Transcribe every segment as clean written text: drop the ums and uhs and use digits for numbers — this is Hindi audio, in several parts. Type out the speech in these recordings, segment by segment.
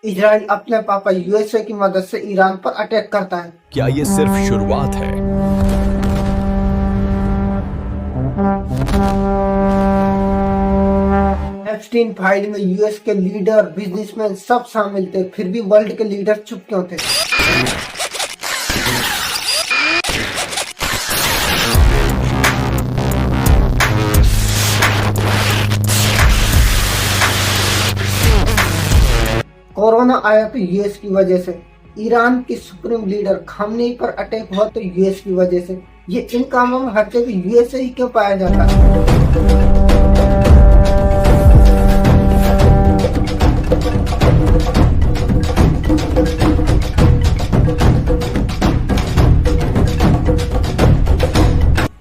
इजराइल अपने पापा यूएसए की मदद से ईरान पर अटैक करता है। क्या ये सिर्फ शुरुआत है? एप्स्टीन फाइल में यूएस के लीडर, बिजनेसमैन सब शामिल थे, फिर भी वर्ल्ड के लीडर चुप क्यों थे? कोरोना आया तो यूएस की वजह से, ईरान की सुप्रीम लीडर खामनेई पर अटैक हुआ तो यूएस की वजह से। ये इन कामों में हर जगह यूएसए ही क्यों पाया जाता है?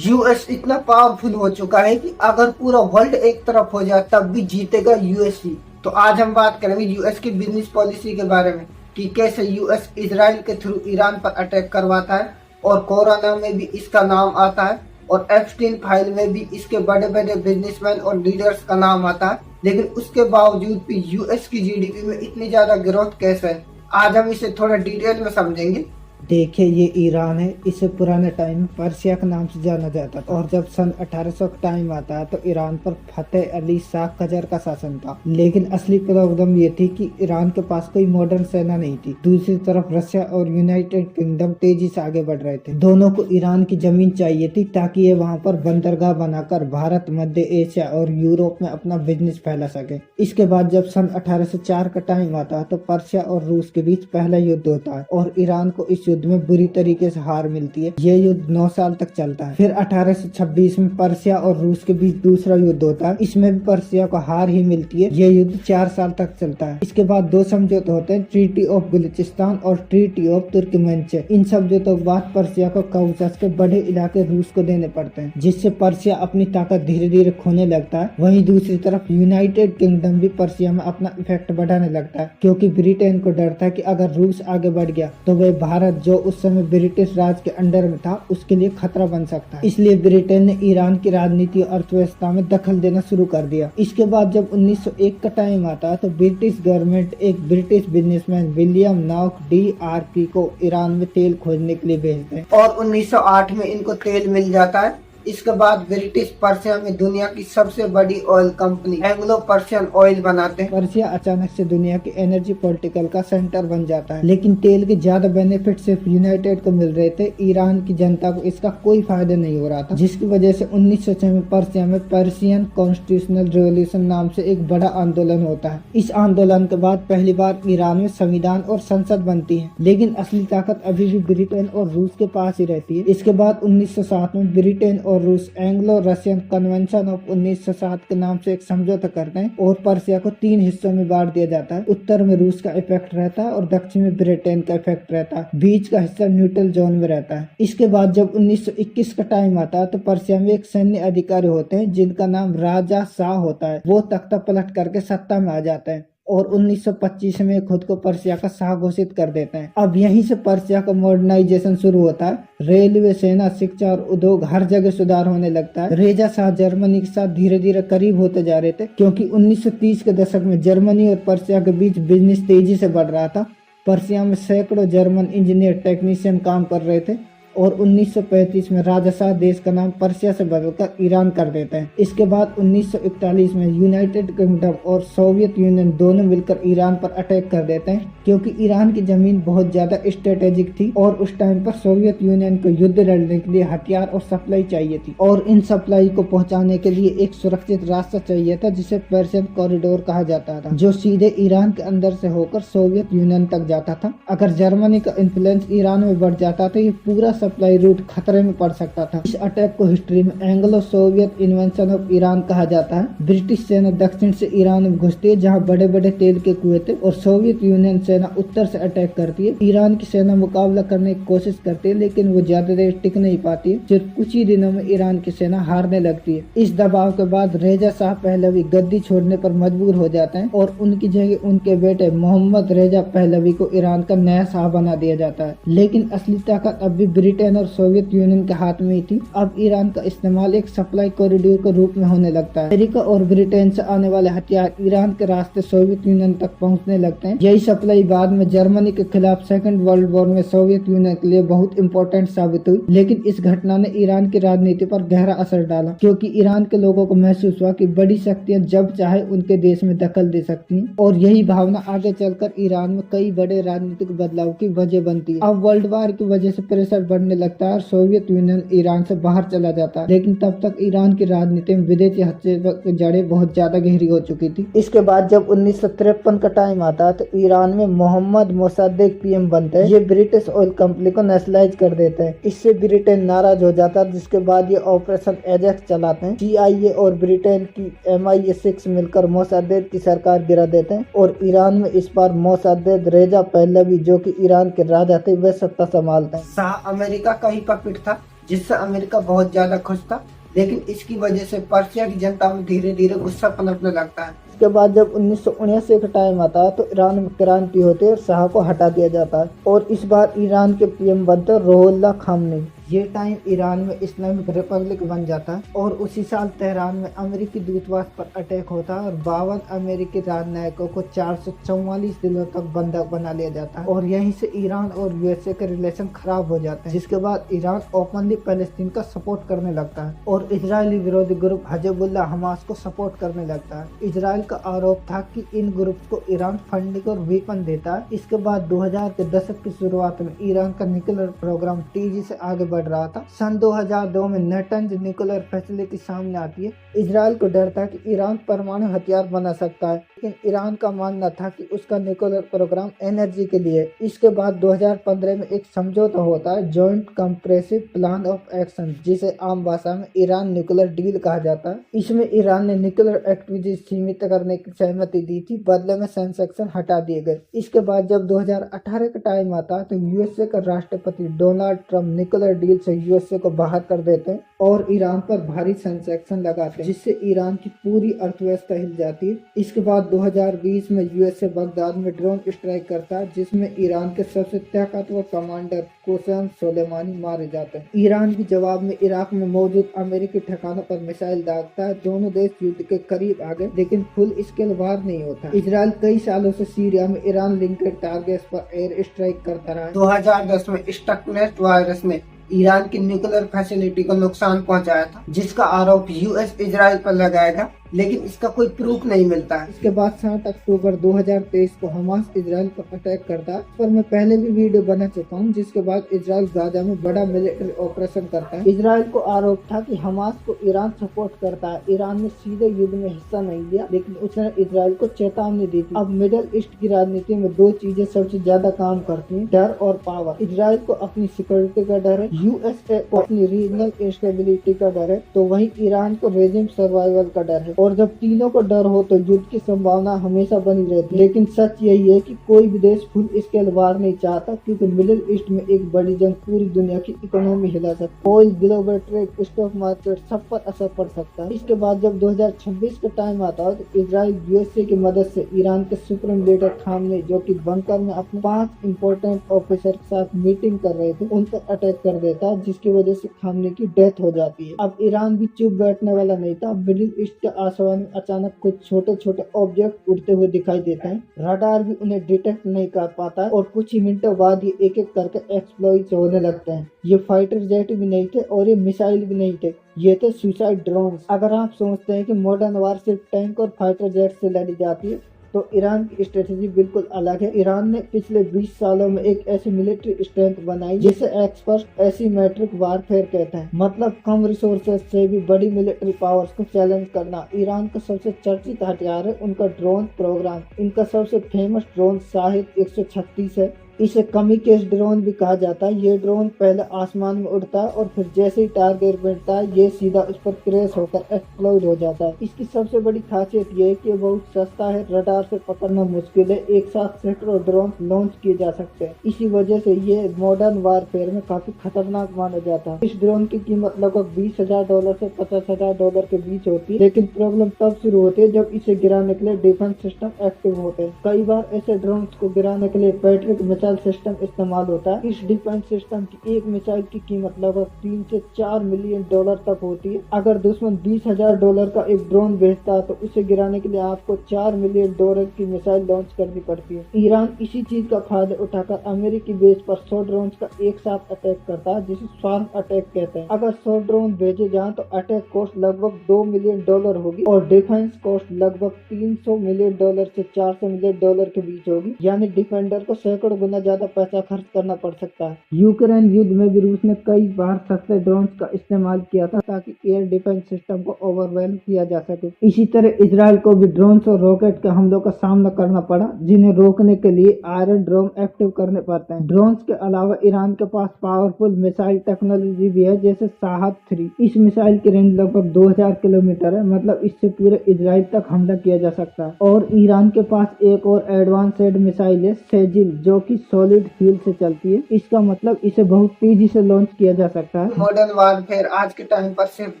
यूएस इतना पावरफुल हो चुका है कि अगर पूरा वर्ल्ड एक तरफ हो जाए तब भी जीतेगा यूएस ही। तो आज हम बात करेंगे यूएस की बिजनेस पॉलिसी के बारे में कि कैसे यूएस इजराइल के थ्रू ईरान पर अटैक करवाता है, और कोरोना में भी इसका नाम आता है, और एप्स्टीन फाइल में भी इसके बड़े बड़े बिजनेसमैन और लीडर्स का नाम आता है। लेकिन उसके बावजूद भी यूएस की जीडीपी में इतनी ज्यादा ग्रोथ कैसे है, आज हम इसे थोड़ा डिटेल में समझेंगे। देखिए, ये ईरान है। इसे पुराने टाइम में पर्सिया के नाम से जाना जाता था, और जब सन 1800 का टाइम आता है तो ईरान पर फतेह अली शाह कजर का शासन था। लेकिन असली प्रॉब्लम ये थी कि ईरान के पास कोई मॉडर्न सेना नहीं थी। दूसरी तरफ रशिया और यूनाइटेड किंगडम तेजी से आगे बढ़ रहे थे। दोनों को ईरान की जमीन चाहिए थी ताकि ये वहाँ पर बंदरगाह बनाकर भारत, मध्य एशिया और यूरोप में अपना बिजनेस फैला सके। इसके बाद जब सन 1804 का टाइम आता है तो पर्सिया और रूस के बीच पहला युद्ध होता है, और ईरान को इस युद्ध में बुरी तरीके से हार मिलती है। ये युद्ध 9 साल तक चलता है। फिर 1826 में पर्सिया और रूस के बीच दूसरा युद्ध होता है। इसमें भी पर्सिया को हार ही मिलती है। ये युद्ध 4 साल तक चलता है। इसके बाद 2 समझौते होते हैं, ट्रीटी ऑफ बलूचिस्तान और ट्रीटी ऑफ तुर्कमेनचे। इन समझौतों के बाद पर्सिया को कौकास के बड़े इलाके रूस को देने पड़ते हैं, जिससे पर्सिया अपनी ताकत धीरे धीरे खोने लगता है। वहीं दूसरी तरफ यूनाइटेड किंगडम भी पर्सिया में अपना इफेक्ट बढ़ाने लगता है, क्योंकि ब्रिटेन को डर था कि अगर रूस आगे बढ़ गया तो वह भारत, जो उस समय ब्रिटिश राज के अंडर में था, उसके लिए खतरा बन सकता है। इसलिए ब्रिटेन ने ईरान की राजनीति और अर्थव्यवस्था में दखल देना शुरू कर दिया। इसके बाद जब 1901 का टाइम आता है तो ब्रिटिश गवर्नमेंट एक British businessman William knock DRP को ईरान में तेल खोजने के लिए भेजते हैं, और 1908 में इनको तेल मिल जाता है। इसके बाद ब्रिटिश पर्सिया में दुनिया की सबसे बड़ी oil company Anglo Persian oil बनाते हैं। पर्सिया अचानक से दुनिया के एनर्जी पॉलिटिकल का सेंटर बन जाता है। लेकिन तेल के ज्यादा बेनिफिट सिर्फ यूनाइटेड को मिल रहे थे, ईरान की जनता को इसका कोई फायदा नहीं हो रहा था, जिसकी वजह से 1906 में पर्सिया में पर्सियन कॉन्स्टिट्यूशनल रिवॉल्यूशन नाम से एक बड़ा आंदोलन होता है। इस आंदोलन के बाद पहली बार ईरान में संविधान और संसद बनती है, लेकिन असली ताकत अभी भी ब्रिटेन और रूस के पास ही रहती है। इसके बाद 1907 में ब्रिटेन और रूस एंग्लो रशियन कन्वेंशन ऑफ 1907 के नाम से एक समझौता करते हैं, और पर्सिया को 3 हिस्सों में बांट दिया जाता है। उत्तर में रूस का इफेक्ट रहता है और दक्षिण में ब्रिटेन का इफेक्ट रहता है। बीच का हिस्सा न्यूट्रल जोन में रहता है। इसके बाद जब 1921 का टाइम आता है तो पर्सिया में एक सैन्य अधिकारी होते हैं जिनका नाम राजा शाह होता है। वो तख्ता पलट करके सत्ता में आ जाता है, और 1925 में खुद को पर्सिया का शाह घोषित कर देते हैं। अब यहीं से पर्सिया का मॉडर्नाइजेशन शुरू होता है। रेलवे, सेना, शिक्षा और उद्योग, हर जगह सुधार होने लगता है। रेजा शाह जर्मनी के साथ धीरे धीरे करीब होते जा रहे थे, क्योंकि 1930 के दशक में जर्मनी और पर्सिया के बीच बिजनेस तेजी से बढ़ रहा था। पर्सिया में सैकड़ों जर्मन इंजीनियर, टेक्नीशियन काम कर रहे थे, और 1935 में राजा शाह देश का नाम पर्सिया से बदलकर ईरान कर देते हैं। इसके बाद 1941 में यूनाइटेड किंगडम और सोवियत यूनियन दोनों मिलकर ईरान पर अटैक कर देते हैं, क्योंकि ईरान की जमीन बहुत ज्यादा स्ट्रेटेजिक थी, और उस टाइम पर सोवियत यूनियन को युद्ध लड़ने के लिए हथियार और सप्लाई चाहिए थी, और इन सप्लाई को पहुंचाने के लिए एक सुरक्षित रास्ता चाहिए था जिसे पर्शियन कॉरिडोर कहा जाता था, जो सीधे ईरान के अंदर से होकर सोवियत यूनियन तक जाता था। अगर जर्मनी का इन्फ्लुएंस ईरान में बढ़ जाता तो ये पूरा सप्लाई रूट खतरे में पड़ सकता था। इस अटैक को हिस्ट्री में Anglo Soviet invention of Iran कहा जाता है। ब्रिटिश सेना दक्षिण से ईरान में घुसती है जहां बड़े बड़े तेल के कुएं थे, और सोवियत यूनियन सेना उत्तर से अटैक करती है। ईरान की सेना मुकाबला करने की कोशिश करती है, लेकिन वो ज्यादा देर टिक नहीं पाती है। सिर्फ कुछ ही दिनों में ईरान की सेना हारने लगती है। इस दबाव के बाद रेजा शाह पहलवी गद्दी छोड़ने पर मजबूर हो जाते हैं, और उनकी जगह उनके बेटे मोहम्मद रेजा पहलवी को ईरान का नया शाह बना दिया जाता है। लेकिन असली ताकत अब भी ब्रिटेन और सोवियत यूनियन के हाथ में ही थी, अब ईरान का इस्तेमाल एक सप्लाई कॉरिडोर के रूप में होने लगता है। अमेरिका और ब्रिटेन से आने वाले हथियार ईरान के रास्ते सोवियत यूनियन तक पहुंचने लगते हैं। यही सप्लाई बाद में जर्मनी के खिलाफ सेकंड वर्ल्ड वॉर में सोवियत यूनियन के लिए बहुत इंपॉर्टेंट साबित हुई। लेकिन इस घटना ने ईरान की राजनीति पर गहरा असर डाला, क्योंकि ईरान के लोगों को महसूस हुआ कि बड़ी शक्तियां जब चाहे उनके देश में दखल दे सकती हैं, और यही भावना आगे चलकर ईरान में कई बड़े राजनीतिक बदलाव की वजह बनती है। अब वर्ल्ड वार की वजह से प्रेशर बढ़ने लगता है और सोवियत यूनियन ईरान से बाहर चला जाता है। लेकिन तब तक ईरान की राजनीति में विदेशी हस्तक्षेप की जड़ें बहुत ज्यादा गहरी हो चुकी थी। इसके बाद जब 1953 का टाइम आता है तो ईरान में मोहम्मद मोसाद्देक पीएम बनते हैं। ये ब्रिटिश ऑयल कंपनी को नेशनलाइज कर देते हैं। इससे ब्रिटेन नाराज हो जाता है, जिसके बाद ये ऑपरेशन एजेक्स चलाते हैं। CIA और ब्रिटेन की MI6 मिलकर मोसाद्देक की सरकार गिरा देते हैं और ईरान में इस बार मोसाद्देक रेजा पहलवी, जो कि ईरान के राजा थे, वे सत्ता संभालते हैं। शाह अमेरिका का ही पपेट था, जिससे अमेरिका बहुत ज्यादा खुश था, लेकिन इसकी वजह से पर्शिया की जनता में धीरे धीरे गुस्सा पनपने लगता है। इसके बाद जब 1979 का टाइम आता है तो ईरान में क्रांति होती है और शाह को हटा दिया जाता है और इस बार ईरान के पीएम बनते रुहुल्लाह खामनी। ये टाइम ईरान में इस्लामिक रिपब्लिक बन जाता है और उसी साल तेहरान में अमेरिकी दूतावास पर अटैक होता है और 52 अमेरिकी राजनयिकों को 444 दिनों तक बंधक बना लिया जाता है और यहीं से ईरान और USA के रिलेशन खराब हो जाते हैं, जिसके बाद ईरान ओपनली पैलेस्टीन का सपोर्ट करने लगता है और इजरायली विरोधी ग्रुप हिजबुल्लाह हमास को सपोर्ट करने लगता है। इजराइल का आरोप था कि इन ग्रुप्स को ईरान फंडिंग और वेपन देता है। इसके बाद 2000 के दशक की शुरुआत में ईरान का न्यूक्लियर प्रोग्राम तेजी से आगे बढ़ रहा था। सन 2002 में नेटंज न्यूक्लियर फैसिलिटी सामने आती है। इजराइल को डर था कि ईरान परमाणु हथियार बना सकता है, लेकिन ईरान का मानना था कि उसका न्यूक्लियर प्रोग्राम एनर्जी के लिए। इसके बाद 2015 में एक समझौता होता है, joint compressive plan of action, जिसे आम भाषा में ईरान न्यूक्लियर डील कहा जाता है। इसमें ईरान ने न्यूक्लियर एक्टिविटी सीमित करने की सहमति दी थी, बदले में सैंक्शन हटा दिए गए। इसके बाद जब 2018 का टाइम आता तो USA का राष्ट्रपति डोनाल्ड ट्रंप न्यूक्लियर डील से USA को बाहर कर देते हैं और ईरान पर भारी सैंक्शन लगाते हैं, जिससे ईरान की पूरी अर्थव्यवस्था हिल जाती है। इसके बाद 2020 में USA बगदाद में ड्रोन स्ट्राइक करता है, जिसमें ईरान के सबसे ताकतवर कमांडर कोसम सोलेमानी मारे जाते हैं। ईरान भी जवाब में इराक में मौजूद अमेरिकी ठिकानों पर मिसाइल दागता है। दोनों देश युद्ध के करीब आ गए, लेकिन फुल स्केल वार नहीं होता। इजराइल कई सालों से सीरिया में ईरान लिंक्ड टारगेट्स पर एयर स्ट्राइक करता रहा। 2010 में स्टकनेट वायरस ने ईरान की न्यूक्लियर फैसिलिटी को नुकसान पहुंचाया था, जिसका आरोप US इजराइल पर लगाएगा, लेकिन इसका कोई प्रूफ नहीं मिलता है। इसके बाद 7 अक्टूबर 2023 को हमास इजराइल पर अटैक करता है। पर मैं पहले भी वीडियो बना चुका हूँ, जिसके बाद इजराइल गाजा में बड़ा मिलिट्री ऑपरेशन करता है। इजराइल को आरोप था कि हमास को ईरान सपोर्ट करता है। ईरान ने सीधे युद्ध में हिस्सा नहीं लिया, लेकिन उसने इजराइल को चेतावनी दी थी। अब मिडिल ईस्ट की राजनीति में दो चीजें सबसे ज्यादा काम करती हैं, डर और पावर। इजराइल को अपनी सिक्योरिटी का डर है, USA को अपनी रीजनल स्टेबिलिटी का डर है, तो वहीं ईरान को रेजिम सर्वाइवल का डर है। और जब तीनों को डर हो तो युद्ध की संभावना हमेशा बनी रहती है। लेकिन सच यही है कि कोई भी देश फुल स्केल वार नहीं चाहता, क्योंकि मिडिल ईस्ट में एक बड़ी जंग पूरी दुनिया की इकोनॉमी हिला सकती है। Oil, global trade, stock market, सब पर असर पड़ सकता है। इसके बाद जब 2026 का टाइम आता है तो इजराइल USA की मदद से ईरान के सुप्रीम लीडर खामनेई, जो कि बंकर में अपने 5 इंपोर्टेंट ऑफिसर के साथ मीटिंग कर रहे थे, उन पर अटैक कर देता है, जिसकी वजह से खामनेई की डेथ हो जाती है। अब ईरान भी चुप बैठने वाला नहीं था। मिडिल ईस्ट के आसमान में अचानक कुछ छोटे छोटे ऑब्जेक्ट उड़ते हुए दिखाई देते हैं। रडार भी उन्हें डिटेक्ट नहीं कर पाता है और कुछ ही मिनटों बाद ये एक एक करके एक्सप्लोइट होने लगते हैं। ये फाइटर जेट भी नहीं थे और ये मिसाइल भी नहीं थे, ये थे सुसाइड ड्रोन्स। अगर आप सोचते हैं कि मॉडर्न वार सिर्फ टैंक और फाइटर जेट से लड़ी जाती है, तो ईरान की स्ट्रेटेजी बिल्कुल अलग है। ईरान ने पिछले 20 सालों में एक ऐसी मिलिट्री स्ट्रेंथ बनाई जिसे एक्सपर्ट एसिमेट्रिक वारफेयर कहते हैं, मतलब कम रिसोर्सेज से भी बड़ी मिलिट्री पावर्स को चैलेंज करना। ईरान का सबसे चर्चित हथियार है उनका ड्रोन प्रोग्राम। इनका सबसे फेमस ड्रोन शाहिद 136 है। इसे कमिकेज ड्रोन भी कहा जाता है। ये ड्रोन पहले आसमान में उड़ता है और फिर जैसे ही टारगेट मिलता है ये सीधा उस पर क्रैश होकर एक्सप्लोड हो जाता है। इसकी सबसे बड़ी खासियत ये है कि बहुत सस्ता है, रडार से पकड़ना मुश्किल है, एक साथ सैकड़ों ड्रोन लॉन्च किए जा सकते हैं। इसी वजह से ये मॉडर्न वारफेयर में काफी खतरनाक माना जाता है। इस ड्रोन की कीमत लगभग $20,000 से $50,000 के बीच होती है, लेकिन प्रॉब्लम तब शुरू होती है जब इसे गिराने के लिए डिफेंस सिस्टम एक्टिव होते हैं। कई बार ऐसे ड्रोन को गिराने के लिए पैट्रिक मिसाइल मिसाइल सिस्टम इस्तेमाल होता है। इस डिफेंस सिस्टम की एक मिसाइल की कीमत लगभग 3 से 4 मिलियन डॉलर तक होती है। अगर दुश्मन $20,000 का एक ड्रोन भेजता है तो उसे गिराने के लिए आपको $4 मिलियन की मिसाइल लॉन्च करनी पड़ती है। ईरान इसी चीज का फायदा उठाकर अमेरिकी बेस पर 100 ड्रोन का एक साथ अटैक करता है, जिसे स्वार्म अटैक कहते हैं। अगर 100 ड्रोन भेजे जाएं तो अटैक कॉस्ट लगभग $2 मिलियन होगी और डिफेंस कॉस्ट लगभग $300 मिलियन से $400 मिलियन के बीच होगी। यानी डिफेंडर को सैकड़ों गुना ज्यादा पैसा खर्च करना पड़ सकता है। यूक्रेन युद्ध में भी रूस ने कई बार सस्ते ड्रोन का इस्तेमाल किया था ताकि एयर डिफेंस सिस्टम को ओवरवेल किया जा सके। इसी तरह इजराइल को भी ड्रोन और रॉकेट के हमलों का सामना करना पड़ा, जिन्हें रोकने के लिए आयरन ड्रोम एक्टिव करने पड़ते हैं। ड्रोन के अलावा ईरान के पास पावरफुल मिसाइल टेक्नोलॉजी भी है, जैसे साहद 3। इस मिसाइल की रेंज लगभग 2000 किलोमीटर है, मतलब इससे पूरे इजराइल तक हमला किया जा सकता है। और ईरान के पास एक और एडवांस्ड मिसाइल है सेजिल, जो कि सॉलिड फ्यूल से चलती है। इसका मतलब इसे बहुत तेजी से लॉन्च किया जा सकता है। मॉडर्न वारफेयर आज के टाइम पर सिर्फ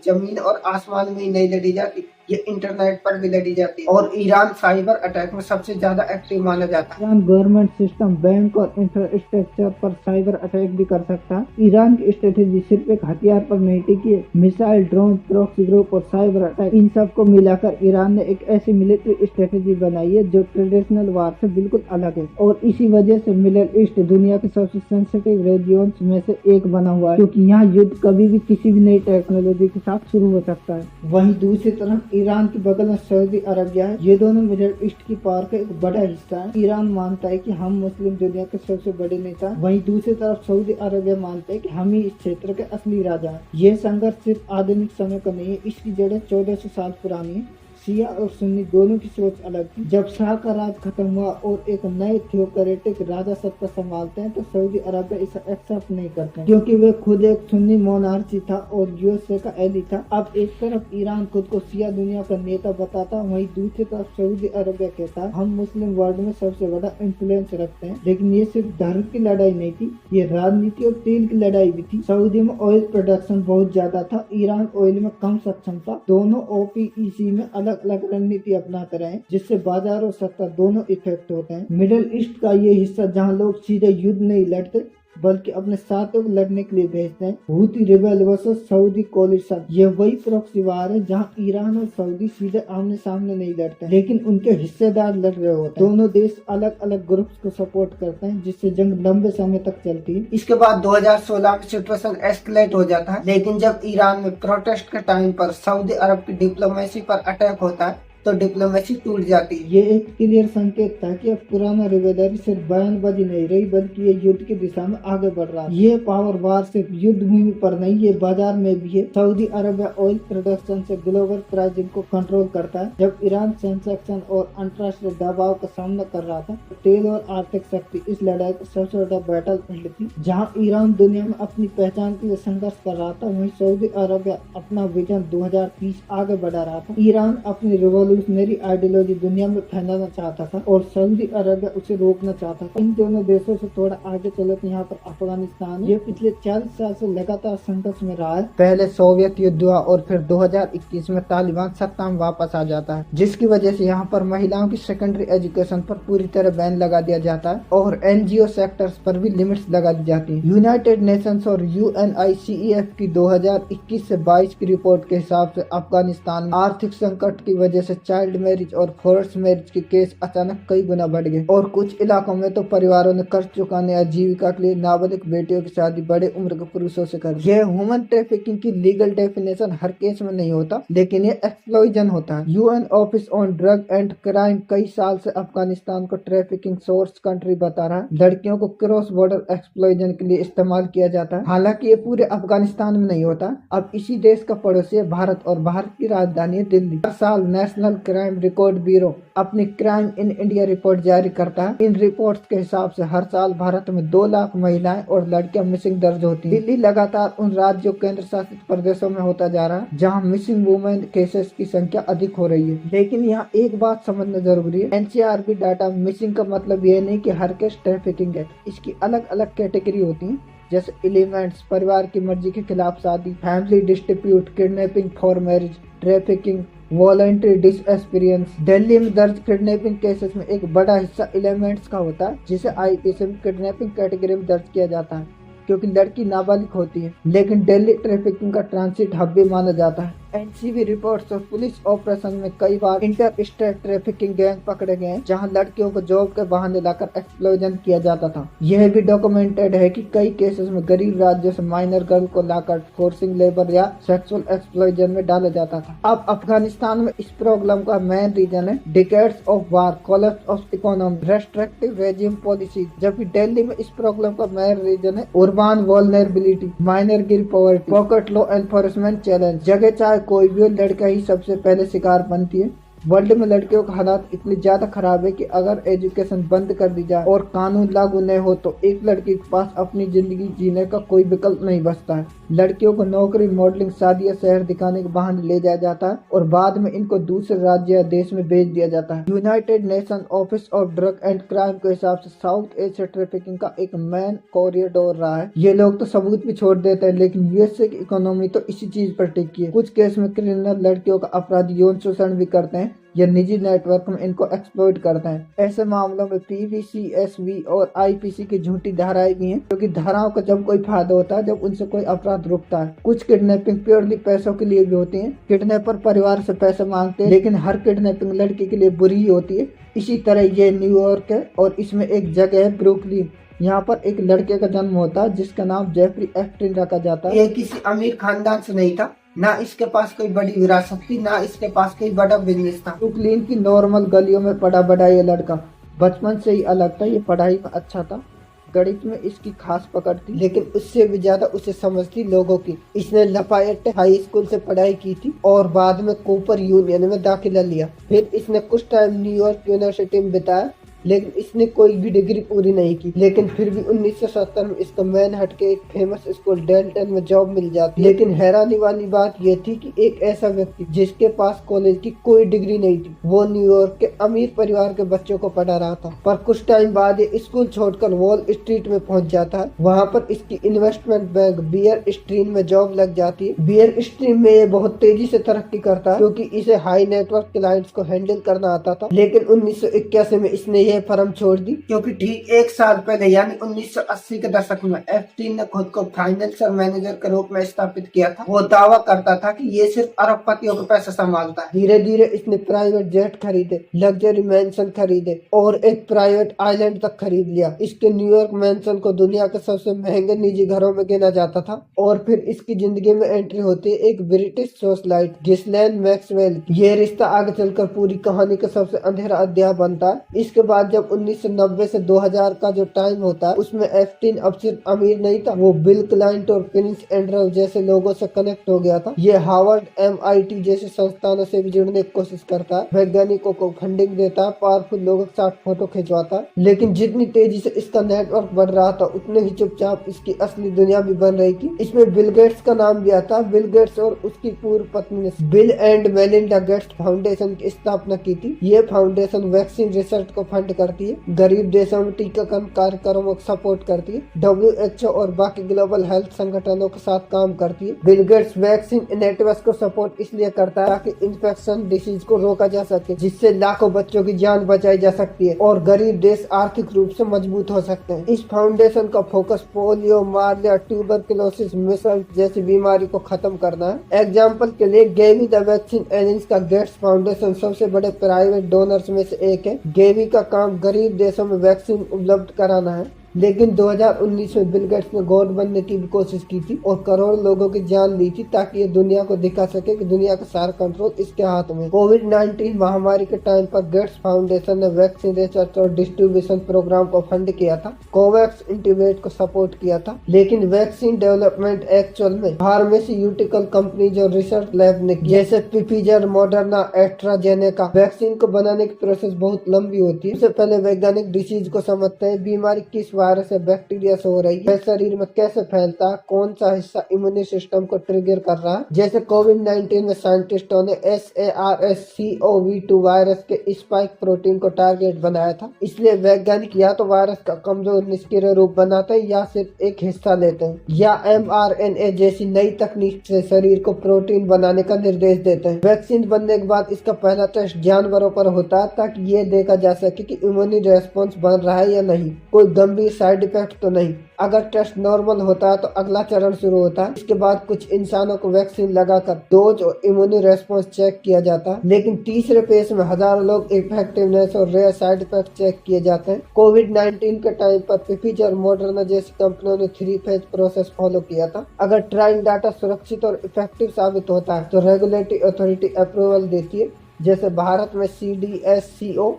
जमीन और आसमान में ही नहीं लड़ी जाती, ये इंटरनेट पर भी लड़ी जाती है और ईरान साइबर अटैक में सबसे ज्यादा एक्टिव माना जाता है। ईरान गवर्नमेंट सिस्टम, बैंक और इंफ्रास्ट्रक्चर पर साइबर अटैक भी कर सकता है। ईरान की स्ट्रेटेजी सिर्फ एक हथियार पर नहीं टिकी है। मिसाइल, ड्रोन, प्रॉक्सी ग्रुप और साइबर अटैक, इन सब को मिलाकर ईरान ने एक ऐसी मिलिट्री स्ट्रेटेजी बनाई है जो ट्रेडिशनल वार से बिल्कुल अलग है। और इसी वजह से मिडिल ईस्ट दुनिया के सबसे सेंसिटिव रीजियंस में से एक बना हुआ है, क्योंकि यहाँ युद्ध कभी भी किसी भी नई टेक्नोलॉजी के साथ शुरू हो सकता है। वहीं दूसरी तरफ ईरान के बगल में सऊदी अरबिया है। ये दोनों मिडिल ईस्ट की पावर का एक बड़ा हिस्सा है। ईरान मानता है कि हम मुस्लिम दुनिया के सबसे बड़े नेता हैं, वहीं दूसरी तरफ सऊदी अरबिया मानता है कि हम ही इस क्षेत्र के असली राजा हैं। ये संघर्ष सिर्फ आधुनिक समय का नहीं है, इसकी जड़ें 1400 साल पुरानी है। शिया और सुन्नी दोनों की सोच अलग थी। जब शाह का राज खत्म हुआ और एक नए थियोक्रेटिक राजा सत्ता संभालते हैं तो सऊदी अरबिया इसे एक्सेप्ट नहीं करते, क्योंकि वे खुद एक सुन्नी मोनार्ची था और यूएसए का एली था। अब एक तरफ ईरान खुद को शिया दुनिया का नेता बताता, वहीं दूसरी तरफ सऊदी अरबिया कहता हम मुस्लिम वर्ल्ड में सबसे बड़ा इन्फ्लुएंस रखते हैं। लेकिन ये सिर्फ धर्म की लड़ाई नहीं थी, ये राजनीति और तेल की लड़ाई भी थी। सऊदी में ऑयल प्रोडक्शन बहुत ज्यादा था, ईरान ऑयल में कम सक्षम था। दोनों ओपीईसी में अलग अलग रणनीति अपनाते रहे, जिससे बाजार और सत्ता दोनों इफेक्ट होते हैं। मिडिल ईस्ट का ये हिस्सा जहाँ लोग सीधे युद्ध नहीं लड़ते बल्कि अपने साथियों को लड़ने के लिए भेजते हैं। Houthi rebel versus Saudi coalition, ये वही प्रॉक्सी वार है जहाँ ईरान और सऊदी सीधे आमने सामने नहीं लड़ते, लेकिन उनके हिस्सेदार लड़ रहे होते हैं। दोनों देश अलग अलग ग्रुप्स को सपोर्ट करते हैं, जिससे जंग लंबे समय तक चलती है। इसके बाद 2016 में सिचुएशन एस्केलेट हो जाता है, लेकिन जब ईरान में प्रोटेस्ट के टाइम पर सऊदी अरब की डिप्लोमेसी पर अटैक होता है तो डिप्लोमेसी टूट जाती है। ये एक क्लियर संकेत था कि अब पुराना रिवेलरी सिर्फ बयानबाजी नहीं रही, बल्कि ये युद्ध की दिशा में आगे बढ़ रहा है। ये पावर वार सिर्फ युद्ध भूमि पर नहीं, ये बाजार में भी है। सऊदी अरबिया ऑयल प्रोडक्शन से ग्लोबल प्राइसिंग को कंट्रोल करता है। जब ईरान सेंसेक्शन और अंतर्राष्ट्रीय दबाव का सामना कर रहा था, तेल और आर्थिक शक्ति इस लड़ाई का सबसे बड़ा बैटल फील्ड थी। जहाँ ईरान दुनिया में अपनी पहचान के लिए संघर्ष कर रहा था, वहीं सऊदी अरबिया अपना विजन 2030 आगे बढ़ा रहा था। ईरान अपनी रिवॉल्यूशनरी आइडियोलॉजी दुनिया में फैलाना चाहता था और सऊदी अरबिया उसे रोकना चाहता था। इन दोनों देशों से थोड़ा आगे चले तो यहाँ पर अफगानिस्तान, ये पिछले 40 साल से लगातार संघर्ष में रहा है। पहले सोवियत युद्ध हुआ और फिर 2021 में तालिबान सत्ता में वापस आ जाता है, जिसकी वजह से यहाँ पर महिलाओं की सेकेंडरी एजुकेशन पर पूरी तरह बैन लगा दिया जाता है और एनजीओ सेक्टर्स पर भी लिमिट्स लगा दी जाती है। यूनाइटेड नेशंस और UNICEF की 2021 से 22 की रिपोर्ट के हिसाब से अफगानिस्तान में आर्थिक संकट की वजह से चाइल्ड मैरिज और फोर्स मैरिज के केस अचानक कई गुना बढ़ गए और कुछ इलाकों में तो परिवारों ने कर्ज चुकाने या जीविका के लिए नाबालिग बेटियों की शादी बड़े उम्र के पुरुषों से कर दी। यह ह्यूमन ट्रैफिकिंग की लीगल डेफिनेशन हर केस में नहीं होता, लेकिन ये एक्सप्लॉइजन होता है। UN office on drug and crime कई साल से अफगानिस्तान को ट्रैफिकिंग सोर्स कंट्री बता रहा है। लड़कियों को क्रॉस बॉर्डर एक्सप्लॉइजन के लिए इस्तेमाल किया जाता है। हालांकि ये पूरे अफगानिस्तान में नहीं होता। अब इसी देश का पड़ोसी है भारत और भारत की राजधानी है दिल्ली। हर साल नेशनल क्राइम रिकॉर्ड ब्यूरो अपनी क्राइम इन इंडिया रिपोर्ट जारी करता है। इन रिपोर्ट्स के हिसाब से हर साल भारत में 2 लाख महिलाएं और लड़कियां मिसिंग दर्ज होती हैं। दिल्ली लगातार उन राज्यों केंद्र शासित प्रदेशों में होता जा रहा है जहां मिसिंग वुमेन केसेस की संख्या अधिक हो रही है। लेकिन यहाँ एक बात समझना जरूरी है, NCRB डाटा मिसिंग का मतलब यह नहीं कि हर केस ट्रैफिकिंग है। इसकी अलग अलग कैटेगरी होती है, जैसे एलिमेंट्स, परिवार की मर्जी के खिलाफ शादी, family dispute, kidnapping for marriage, trafficking, voluntary disappearance. Delhi में दर्ज किडनैपिंग केसेस में एक बड़ा हिस्सा एलिमेंट्स का होता है, जिसे आईपीसी में किडनैपिंग कैटेगरी में दर्ज किया जाता है, क्योंकि लड़की नाबालिग होती है। लेकिन दिल्ली ट्रैफिकिंग का ट्रांसिट हब भी माना जाता है। एनसीबी रिपोर्ट्स और पुलिस ऑपरेशन में कई बार इंटर स्टेट ट्रैफिकिंग गैंग पकड़े गए हैं, जहां लड़कियों को जॉब के बहाने लाकर एक्सप्लॉइजन किया जाता था। यह भी डॉक्यूमेंटेड है कि कई केसेस में गरीब राज्यों से माइनर गर्ल को लाकर फोर्सिंग लेबर या सेक्सुअल एक्सप्लॉइजन में डाला जाता था। अब अफगानिस्तान में इस प्रॉब्लम का मेन रीजन है decades of war, collapse of economy, restrictive regime policy, जबकि दिल्ली में इस प्रॉब्लम का मेन रीजन है अर्बन वल्नरेबिलिटी, माइनर गिर poverty, pocket law enforcement challenge. जगह चाहे कोई भी लड़का ही सबसे पहले शिकार बनती है। वर्ल्ड में लड़कियों का हालात इतनी ज्यादा खराब है कि अगर एजुकेशन बंद कर दी जाए और कानून लागू नहीं हो तो एक लड़की के पास अपनी जिंदगी जीने का कोई विकल्प नहीं बचता है। लड़कियों को नौकरी, मॉडलिंग, शादी या शहर दिखाने के बहाने ले जाया जाता है और बाद में इनको दूसरे राज्य या देश में भेज दिया जाता है। United nation office of drug and crime के हिसाब से साउथ एशिया ट्रैफिकिंग का एक मेन कॉरिडोर रहा है। ये लोग तो सबूत भी छोड़ देते हैं, लेकिन यूएसए की इकोनॉमी तो इसी चीज पर टिकी है। कुछ केस में क्रिमिनल लड़कियों का अपराधी यौन शोषण भी करते हैं या निजी नेटवर्क में इनको एक्सप्लॉइट करते हैं। ऐसे मामलों में पीवीसीएसवी और आईपीसी की झूठी धाराएं भी हैं, क्योंकि धाराओं का जब कोई फायदा होता है जब उनसे कोई अपराध रुकता है। कुछ किडनैपिंग प्योरली पैसों के लिए भी होती है। किडनैपर परिवार से पैसे मांगते हैं, लेकिन हर किडनैपिंग लड़की के लिए बुरी ही होती है। इसी तरह ये न्यूयॉर्क है और इसमें एक जगह है ब्रुकलिन। यहाँ पर एक लड़के का जन्म होता है जिसका नाम जेफरी एप्टिन रखा जाता है। ये किसी अमीर खानदान से नहीं था, ना इसके पास कोई बड़ी विरासत थी, ना इसके पास कोई बड़ा बिजनेस था। ब्रुकलिन की नॉर्मल गलियों में पड़ा बड़ा ये लड़का बचपन से ही अलग था। ये पढ़ाई में अच्छा था, गणित में इसकी खास पकड़ थी, लेकिन उससे भी ज्यादा उसे समझ थी लोगों की। इसने लफायट हाई स्कूल से पढ़ाई की थी और बाद में कूपर यूनियन में दाखिला लिया। फिर इसने कुछ टाइम न्यूयॉर्क यूनिवर्सिटी में बिताया, लेकिन इसने कोई भी डिग्री पूरी नहीं की। लेकिन फिर भी 1970 में इसको मैनहट्टन के एक फेमस स्कूल डेल्टन में जॉब मिल जाती। लेकिन हैरानी वाली बात यह थी कि एक ऐसा व्यक्ति जिसके पास कॉलेज की कोई डिग्री नहीं थी, वो न्यूयॉर्क के अमीर परिवार के बच्चों को पढ़ा रहा था। पर कुछ टाइम बाद ये स्कूल छोड़कर वॉल स्ट्रीट में पहुंच जाता है। वहाँ पर इसकी इन्वेस्टमेंट बैंक बियर स्ट्रीम में जॉब लग जाती है। बियर स्ट्रीम में ये बहुत तेजी से तरक्की करता है, क्योंकि इसे हाई नेटवर्क क्लाइंट्स को हैंडल करना आता था। लेकिन 1981 में इसने ये फर्म छोड़ दी, क्योंकि ठीक एक साल पहले यानी 1980 के दशक में एप्टिन ने खुद को फाइनेंशियल मैनेजर के रूप में स्थापित किया था। वो दावा करता था कि ये सिर्फ अरबपतियों का पैसा संभालता है। धीरे धीरे इसने प्राइवेट जेट खरीदे, लग्जरी मैंशन खरीदे और एक प्राइवेट आइलैंड तक खरीद लिया। इसके न्यूयॉर्क मैंशन को दुनिया के सबसे महंगे निजी घरों में गिना जाता था। और फिर इसकी जिंदगी में एंट्री होती है एक ब्रिटिश सोशलाइट गिस्लेन मैक्सवेल। ये रिश्ता आगे चलकर पूरी कहानी का सबसे अंधेरा अध्याय बनता है। इसके बाद जब 1990 से 2000 का जो टाइम होता है, उसमें एप्टिन अब सिर्फ अमीर नहीं था, वो बिल क्लाइंट और प्रिंस एंड्रयू जैसे लोगों से कनेक्ट हो गया था। ये हार्वर्ड, MIT जैसे संस्थानों से भी जुड़ने की कोशिश करता है, वैज्ञानिकों को फंडिंग देता है, पावरफुल लोगों के साथ फोटो खिंचवाता है। लेकिन जितनी तेजी से इसका नेटवर्क बढ़ रहा था, उतने ही चुपचाप इसकी असली दुनिया भी बन रही थी। इसमें बिल गेट्स का नाम भी आता है। बिल गेट्स और उसकी पूर्व पत्नी ने bill and Melinda Gates foundation की स्थापना की थी। ये फाउंडेशन वैक्सीन रिसर्च को फंड करती है, गरीब देशों में टीकाकरण कार्यक्रमों को सपोर्ट करती है, WHO और बाकी ग्लोबल हेल्थ संगठनों के साथ काम करती है। बिल गेट्स वैक्सीन नेटवर्क को सपोर्ट इसलिए करता है ताकि इन्फेक्शन डिसीज को रोका जा सके, जिससे लाखों बच्चों की जान बचाई जा सकती है और गरीब देश आर्थिक रूप से मजबूत हो सकते हैं। इस फाउंडेशन का focus polio, malaria, tuberculosis, measles जैसी बीमारी को खत्म करना है। एग्जाम्पल के लिए गेवी द वैक्सीन एजेंसी का गेट्स फाउंडेशन सबसे बड़े प्राइवेट डोनर्स में से एक है। गेवी का काम गरीब देशों में वैक्सीन उपलब्ध कराना है। लेकिन 2019 में बिल गेट्स ने गॉड बनने की भी कोशिश की थी और करोड़ों लोगों की जान ली थी, ताकि ये दुनिया को दिखा सके कि दुनिया का सारा कंट्रोल इसके हाथ में। कोविड-19 महामारी के टाइम पर गेट्स फाउंडेशन ने वैक्सीन रिसर्च और डिस्ट्रीब्यूशन प्रोग्राम को फंड किया था, कोवैक्स इंटीमेट को सपोर्ट किया था। लेकिन वैक्सीन डेवलपमेंट एक्चुअल में फार्मास्यूटिकल कंपनी जो रिसर्च लैब ने जैसे पिफिजर, मॉडर्ना, एस्ट्राजेनेका, वैक्सीन को बनाने की प्रोसेस बहुत लंबी होती है। सबसे पहले वैज्ञानिक डिसीज को समझते हैं, बीमारी किस वायरस या बैक्टीरिया से हो रही है, शरीर में कैसे फैलता है, कौन सा हिस्सा इम्यून सिस्टम को ट्रिगर कर रहा है। जैसे कोविड-19 में साइंटिस्टों ने SARS-CoV-2 वायरस के स्पाइक प्रोटीन को टारगेट बनाया था, इसलिए वैज्ञानिक या तो वायरस का कमजोर निष्क्रिय रूप बनाते हैं या सिर्फ एक हिस्सा लेते हैं, या mRNA जैसी नई तकनीक से शरीर को प्रोटीन बनाने का निर्देश देते हैं। वैक्सीन बनने के बाद इसका पहला टेस्ट जानवरों पर होता है ताकि ये देखा जा सके कि इम्यूनिटी रेस्पॉन्स बन रहा है या नहीं, कोई गंभीर साइड इफेक्ट तो नहीं। अगर टेस्ट नॉर्मल होता है तो अगला चरण शुरू होता है। इसके बाद कुछ इंसानों को वैक्सीन लगाकर डोज और इम्यूनिटी रेस्पॉन्स चेक किया जाता है, लेकिन तीसरे फेज में हजारों लोग इफेक्टिवनेस और रेयर साइड इफेक्ट चेक किए जाते हैं। कोविड-19 के टाइम पर फिफीजर और मॉडर्ना जैसी कंपनियों ने 3 फेज प्रोसेस फॉलो किया था। अगर ट्रायल डाटा सुरक्षित और इफेक्टिव साबित होता है तो रेगुलेटरी अथॉरिटी अप्रूवल देती है, जैसे भारत में CDSCO,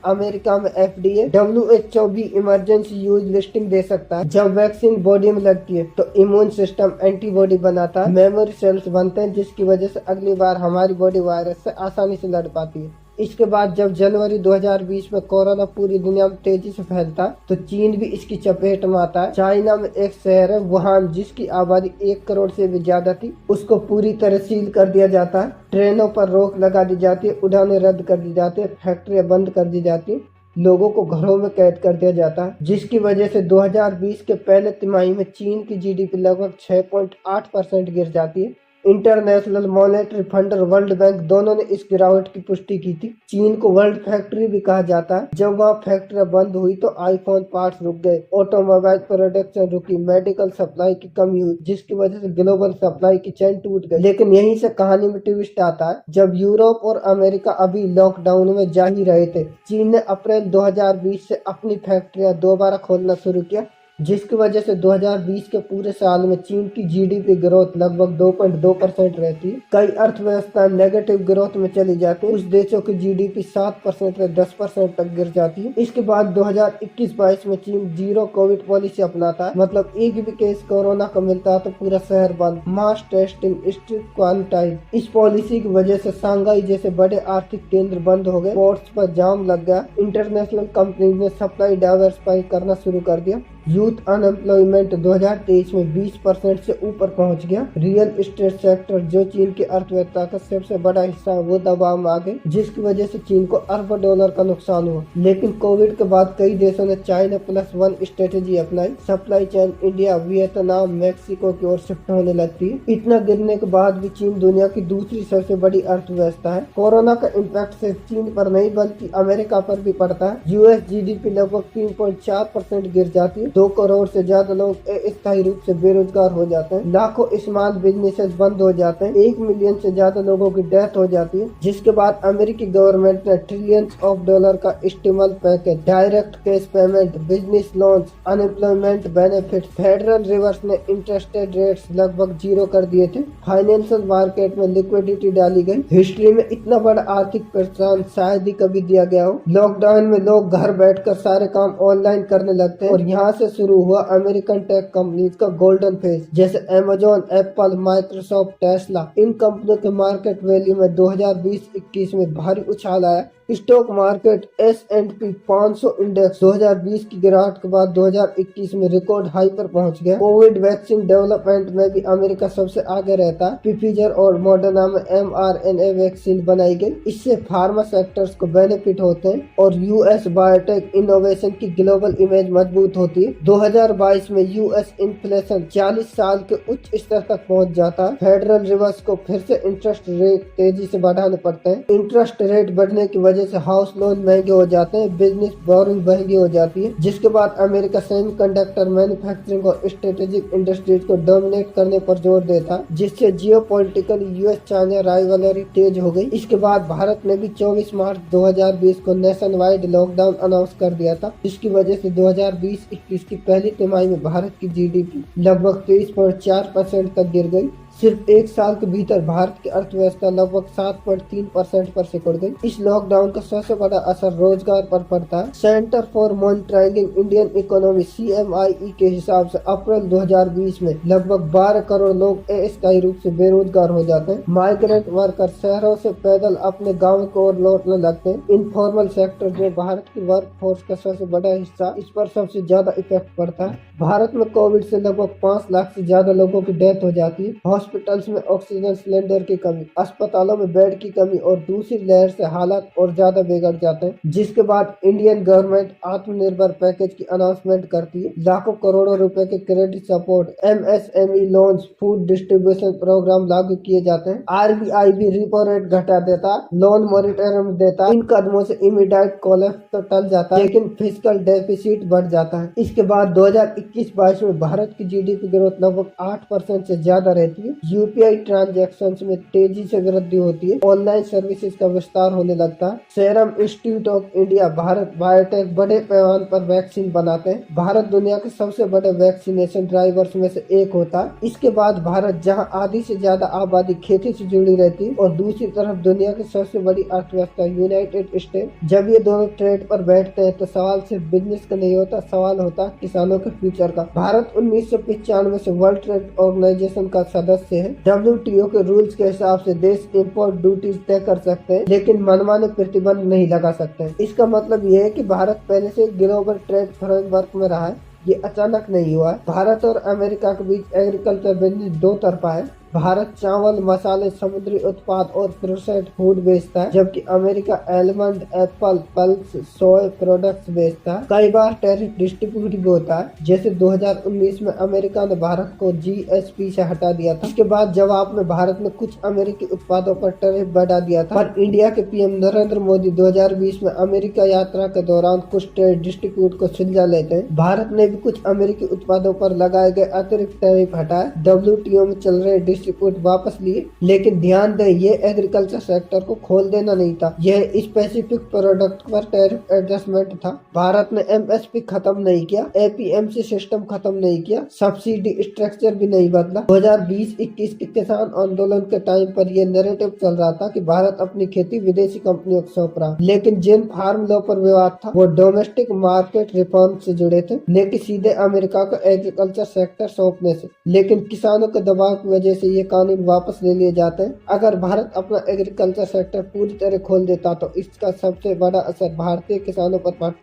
अमेरिका में FDA, WHO भी इमरजेंसी यूज लिस्टिंग दे सकता है। जब वैक्सीन बॉडी में लगती है तो इम्यून सिस्टम एंटीबॉडी बनाता है, मेमोरी सेल्स बनते हैं, जिसकी वजह से अगली बार हमारी बॉडी वायरस से आसानी से लड़ पाती है। इसके बाद जब जनवरी 2020 में कोरोना पूरी दुनिया में तेजी से फैलता है तो चीन भी इसकी चपेट में आता है। चाइना में एक शहर है वुहान, जिसकी आबादी 1 करोड़ से भी ज्यादा थी, उसको पूरी तरह सील कर दिया जाता है। ट्रेनों पर रोक लगा दी जाती है, उड़ानें रद्द कर दी जाती है, फैक्ट्रियां बंद कर दी जाती है, लोगों को घरों में कैद कर दिया जाता है, जिसकी वजह से 2020 के पहले तिमाही में चीन की GDP लगभग 6.8% गिर जाती है। इंटरनेशनल मॉनेटरी फंड और वर्ल्ड बैंक दोनों ने इस गिरावट की पुष्टि की थी। चीन को वर्ल्ड फैक्ट्री भी कहा जाता है। जब वहाँ फैक्ट्रियां बंद हुई तो आईफोन पार्ट्स रुक गए, ऑटोमोबाइल प्रोडक्शन रुकी, मेडिकल सप्लाई की कमी हुई, जिसकी वजह से ग्लोबल सप्लाई की चेन टूट गई। लेकिन यहीं से कहानी में ट्विस्ट आता है। जब यूरोप और अमेरिका अभी लॉकडाउन में जा ही रहे थे, चीन ने अप्रैल 2020 से अपनी फैक्ट्रियां दोबारा खोलना शुरू किया, जिसकी वजह से 2020 के पूरे साल में चीन की GDP ग्रोथ लगभग 2.2% रहती है। कई अर्थव्यवस्था नेगेटिव ग्रोथ में चली जाती है। कुछ देशों की GDP 7% से 10% तक गिर जाती है। इसके बाद 2021-22 में चीन जीरो कोविड पॉलिसी अपनाता है, मतलब एक भी केस कोरोना का मिलता है तो पूरा शहर बंद, मास टेस्टिंग, स्ट्रिक्ट क्वारंटाइन। इस पॉलिसी की वजह से शंघाई जैसे बड़े आर्थिक केंद्र बंद हो गए, पोर्ट्स पर जाम लग गया, इंटरनेशनल कंपनी ने सप्लाई डाइवर्सिफाई करना शुरू कर दिया। यूथ अनएम्प्लॉयमेंट 2023 में 20% से ऊपर पहुंच गया। रियल एस्टेट सेक्टर, जो चीन की अर्थव्यवस्था का सबसे बड़ा हिस्सा है, वो दबाव में आ गए, जिसकी वजह से चीन को अरबों डॉलर का नुकसान हुआ। लेकिन कोविड के बाद कई देशों ने चाइना +1 स्ट्रेटेजी अपनाई। Supply chain India, Vietnam, Mexico की ओर शिफ्ट होने लगती है। इतना गिरने के बाद भी चीन दुनिया की दूसरी सबसे बड़ी अर्थव्यवस्था है। कोरोना का इम्पैक्ट सिर्फ चीन पर नहीं बल्कि अमेरिका पर भी पड़ता है। US GDP लगभग 3.4% गिर जाती है। 2 करोड़ से ज्यादा लोग अस्थायी रूप से बेरोजगार हो जाते हैं। लाखों स्मॉल बिजनेसेस बंद हो जाते हैं। 1 मिलियन से ज्यादा लोगों की डेथ हो जाती है। जिसके बाद अमेरिकी गवर्नमेंट ने ट्रिलियंस ऑफ डॉलर का stimulus package, direct cash payment, business loans, unemployment benefit, federal reserve ने इंटरेस्ट रेट्स लगभग 0 कर दिए थे। फाइनेंशियल मार्केट में लिक्विडिटी डाली गई। हिस्ट्री में इतना बड़ा आर्थिक प्रोत्साहन शायद ही कभी दिया गया हो। लॉकडाउन में लोग घर बैठकर सारे काम ऑनलाइन करने लगते हैं और यहाँ से शुरू हुआ अमेरिकन टेक कंपनीज का गोल्डन फेज, जैसे अमेजोन, एप्पल, माइक्रोसॉफ्ट, टेस्ला। इन कंपनियों के मार्केट वैल्यू में 2020-21 में भारी उछाल आया। स्टॉक मार्केट S&P 500 इंडेक्स 2020 की गिरावट के बाद 2021 में रिकॉर्ड हाई पर पहुंच गया। कोविड वैक्सीन डेवलपमेंट में भी अमेरिका सबसे आगे रहता है। फिफीजर और मॉडर्ना में mRNA वैक्सीन बनाई गई। इससे फार्मा सेक्टर्स को बेनिफिट होते हैं और US बायोटेक इनोवेशन की ग्लोबल इमेज मजबूत होती है। 2022 में US इन्फ्लेशन 40 साल के उच्च स्तर तक पहुंच जाता है। फेडरल रिजर्व को फिर से इंटरेस्ट रेट तेजी से बढ़ाने पड़ते हैं। इंटरेस्ट रेट बढ़ने की वजह से हाउस लोन महंगे हो जाते हैं, बिजनेस बोरिंग महंगी हो जाती है। जिसके बाद अमेरिका सेमीकंडक्टर मैन्युफैक्चरिंग और स्ट्रेटेजिक इंडस्ट्रीज को डोमिनेट करने पर जोर देता, जिससे जियोपॉलिटिकल US चाइना राइवलरी तेज हो गई। इसके बाद भारत ने भी 24 मार्च 2020 को नेशन वाइड लॉकडाउन अनाउंस कर दिया था, जिसकी वजह से 2020-21 की पहली तिमाही में भारत की GDP लगभग 23.4% तक गिर गई। सिर्फ एक साल के भीतर भारत की अर्थव्यवस्था लगभग 7.3% पर सिकुड़ गई। इस लॉकडाउन का सबसे बड़ा असर रोजगार पर पड़ता है। Centre for monitoring Indian economy CMIE के हिसाब से अप्रैल 2020 में लगभग 12 करोड़ लोग अस्थायी रूप से बेरोजगार हो जाते हैं। माइग्रेंट वर्कर शहरों से पैदल अपने गाँव को ओर लौटने लगते हैं। इनफॉर्मल सेक्टर जो भारत की वर्क फोर्स का सबसे बड़ा हिस्सा, इस पर सबसे ज्यादा इफेक्ट पड़ता है। भारत में कोविड से लगभग 5 लाख से ज्यादा लोगों की डेथ हो जाती है। हॉस्पिटल्स में ऑक्सीजन सिलेंडर की कमी, अस्पतालों में बेड की कमी और दूसरी लहर से हालात और ज्यादा बिगड़ जाते हैं, जिसके बाद इंडियन गवर्नमेंट आत्मनिर्भर पैकेज की अनाउंसमेंट करती है। लाखों करोड़ों रुपए के credit support, MSME loans, food distribution programme लागू किए जाते हैं। RBI भी रिपो रेट घटा देता है, लोन मॉरिटोरियम देता है। इन कदमों से इमीडिएट कोलैप्स तो टल जाता है, लेकिन फिस्कल डेफिसिट बढ़ जाता है। इसके बाद 2021-22 में भारत की GDP ग्रोथ लगभग 8% से ज्यादा रहती है। UPI ट्रांजैक्शन में तेजी से वृद्धि होती है। ऑनलाइन सर्विसेज का विस्तार होने लगता है। Serum institute of India, Bharat biotech बड़े पैमाने पर वैक्सीन बनाते हैं। भारत दुनिया के सबसे बड़े वैक्सीनेशन ड्राइवर्स में से एक होता है। इसके बाद भारत, जहां आधी से ज्यादा आबादी खेती से जुड़ी रहती है और दूसरी तरफ दुनिया की सबसे बड़ी अर्थव्यवस्था यूनाइटेड स्टेट, जब ये दोनों ट्रेड पर बैठते हैं तो सवाल सिर्फ बिजनेस का नहीं होता, सवाल होता है किसानों के फ्यूचर का। भारत 1995 से वर्ल्ड ट्रेड ऑर्गेनाइजेशन का सदस्य है। WTO के रूल्स के हिसाब से देश इम्पोर्ट ड्यूटीज तय कर सकते हैं, लेकिन मनमाने प्रतिबंध नहीं लगा सकते हैं। इसका मतलब यह है कि भारत पहले से ग्लोबल ट्रेड फ्रेमवर्क में रहा है, ये अचानक नहीं हुआ है। भारत और अमेरिका के बीच एग्रीकल्चर बिजनेस दो तरफा है। भारत चावल, मसाले, समुद्री उत्पाद और प्रोसेस्ड फूड बेचता है, जबकि अमेरिका आलमंड, एप्पल, पल्स, सोय प्रोडक्ट्स बेचता है। कई बार टैरिफ डिस्ट्रीब्यूट भी होता है, जैसे 2019 में अमेरिका ने भारत को GSP से हटा दिया था। इसके बाद जवाब में भारत ने कुछ अमेरिकी उत्पादों पर टैरिफ बढ़ा दिया था। पर इंडिया के PM नरेंद्र मोदी 2020 में अमेरिका यात्रा के दौरान कुछ टैरिफ डिस्ट्रीब्यूट को सुलझा लेते हैं। भारत ने भी कुछ अमेरिकी उत्पादों पर लगाए गए अतिरिक्त टैरिफ हटाए, WTO में चल रहे डिस्ट्रीब्यूट वापस लिए। लेकिन ध्यान दें, ये एग्रीकल्चर सेक्टर को खोल देना नहीं था, यह स्पेसिफिक प्रोडक्ट पर टैरिफ एडजस्टमेंट था। भारत ने MSP खत्म नहीं किया, APMC सिस्टम खत्म नहीं किया, सब्सिडी स्ट्रक्चर भी नहीं बदला। 2020-21 के किसान आंदोलन के टाइम पर यह नैरेटिव चल रहा था कि भारत अपनी खेती विदेशी कंपनियों को सौंप रहा, लेकिन जिन फार्म लॉ पर विवाद था वो डोमेस्टिक मार्केट रिफॉर्म से जुड़े थे, न कि सीधे अमेरिका को एग्रीकल्चर सेक्टर सौंपने से। लेकिन किसानों के दबाव की वजह से ये कानून वापस ले लिए जाते हैं। अगर भारत अपना एग्रीकल्चर सेक्टर पूरी तरह खोल देता तो इसका सबसे बड़ा असर भारतीय किसानों पर पड़ता।